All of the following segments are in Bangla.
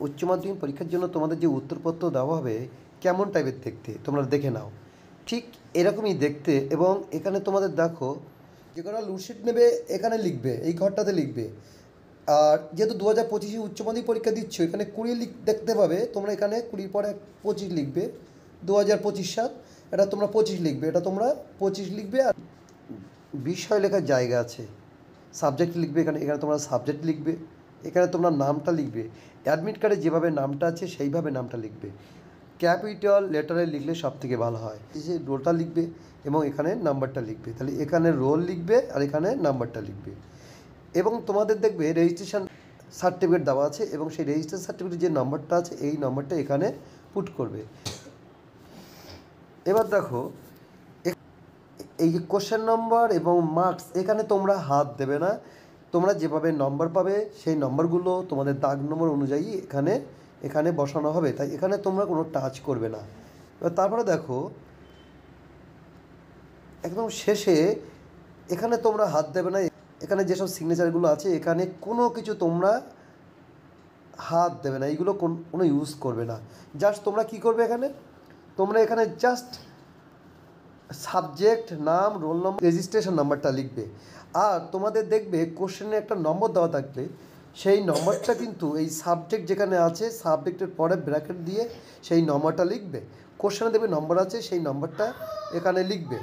উচ্চ মাধ্যমিক পরীক্ষার জন্য তোমাদের যে উত্তরপত্র দেওয়া হবে কেমন টাইপের দেখতে তোমরা দেখে নাও। ঠিক এরকমই দেখতে। এবং এখানে তোমাদের দেখো যে কটা লুটশিট নেবে এখানে লিখবে, এই ঘরটাতে লিখবে। আর যেহেতু 2025 উচ্চ মাধ্যমিক পরীক্ষা দিচ্ছ, এখানে 20 দেখতে পাবে তোমরা। এখানে 20 পরে 25 লিখবে, 2025 সাল, এটা তোমরা 25 লিখবে, এটা তোমরা 25 লিখবে। আর বিষয় লেখার জায়গা আছে, সাবজেক্ট লিখবে, এখানে এখানে তোমরা সাবজেক্ট লিখবে, এখানে তোমরা নামটা লিখবে। অ্যাডমিট কার্ডে যেভাবে নামটা আছে সেইভাবে নামটা লিখবে। ক্যাপিটাল লেটারে লিখলে সব থেকে ভালো হয়। এই যে রোলটা লিখবে এবং এখানে নাম্বারটা লিখবে, তাহলে এখানে রোল লিখবে আর এখানে নাম্বারটা লিখবে। এবং তোমাদের দেখবে রেজিস্ট্রেশন সার্টিফিকেট দেওয়া আছে এবং সেই রেজিস্ট্রেশন সার্টিফিকেটের যে নাম্বারটা আছে এই নাম্বারটা এখানে পুট করবে। এবার দেখো এই যে কোশ্চেন নম্বর এবং মার্কস, এখানে তোমরা হাত দেবে না। তোমরা যেভাবে নম্বর পাবে সেই নম্বরগুলো তোমাদের দাগ নম্বর অনুযায়ী এখানে এখানে বসানো হবে, তাই এখানে তোমরা কোনো টাচ করবে না। এবার তারপরে দেখো একদম শেষে এখানে তোমরা হাত দেবে না। এখানে যেসব সিগনেচারগুলো আছে এখানে কোনো কিছু তোমরা হাত দেবে না, এইগুলো কোনো ইউজ করবে না। জাস্ট তোমরা কী করবে, তোমরা এখানে জাস্ট সাবজেক্ট, নাম, রোল নম্বর, রেজিস্ট্রেশন নাম্বারটা লিখবে। আর তোমাদের দেখবে কোশ্চেনে একটা নম্বর দেওয়া থাকবে, সেই নম্বরটা কিন্তু এই সাবজেক্ট যেখানে আছে সাবজেক্টের পরে ব্র্যাকেট দিয়ে সেই নম্বরটা লিখবে। কোশ্চেনে দেখবে নম্বর আছে, সেই নম্বরটা এখানে লিখবে।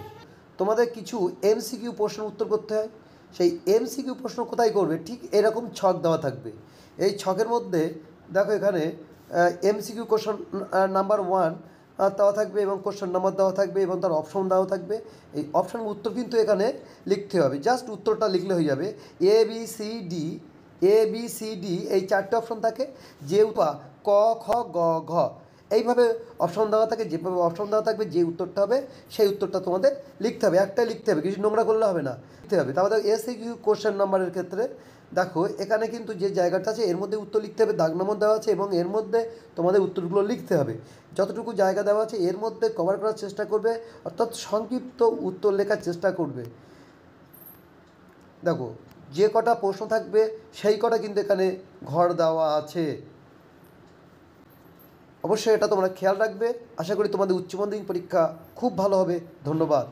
তোমাদের কিছু এমসিকিউ প্রশ্নের উত্তর করতে হয়, সেই এমসিকিউ প্রশ্ন কোথায় করবে, ঠিক এরকম ছক দেওয়া থাকবে। এই ছকের মধ্যে দেখো এখানে এমসিকিউ কোশ্চেন নাম্বার 1 দেওয়া থাকবে এবং কোশ্চেন নাম্বার দেওয়া থাকবে এবং তার অপশন দেওয়া থাকবে। এই অপশানের উত্তর কিন্তু এখানে লিখতে হবে, জাস্ট উত্তরটা লিখলে হয়ে যাবে। এ বি সি ডি এই 4টে অপশন থাকে, যে ক খ গ ঘ এইভাবে অপশন দেওয়া থাকে। যেভাবে অপশন দেওয়া থাকবে যে উত্তরটা হবে সেই উত্তরটা তোমাদের লিখতে হবে, একটাই লিখতে হবে, কিছু নোংরা করলে হবে না, লিখতে হবে। তারপরে এসিকিউ কোশ্চেন নাম্বারের ক্ষেত্রে দেখো এখানে কিন্তু যে জায়গাটা আছে এর মধ্যে উত্তর লিখতে হবে, দাগ নম্বর দেওয়া আছে এবং এর মধ্যে তোমাদের উত্তরগুলো লিখতে হবে। যতটুকু জায়গা দেওয়া আছে এর মধ্যে কভার করার চেষ্টা করবে, অর্থাৎ সংক্ষিপ্ত উত্তর লেখার চেষ্টা করবে। দেখো যে কটা প্রশ্ন থাকবে সেই কটা কিন্তু এখানে ঘর দেওয়া আছে। অবশ্যই এটা তোমরা খেয়াল রাখবে। আশা করি তোমাদের উচ্চ মাধ্যমিক পরীক্ষা খুব ভালো হবে। ধন্যবাদ।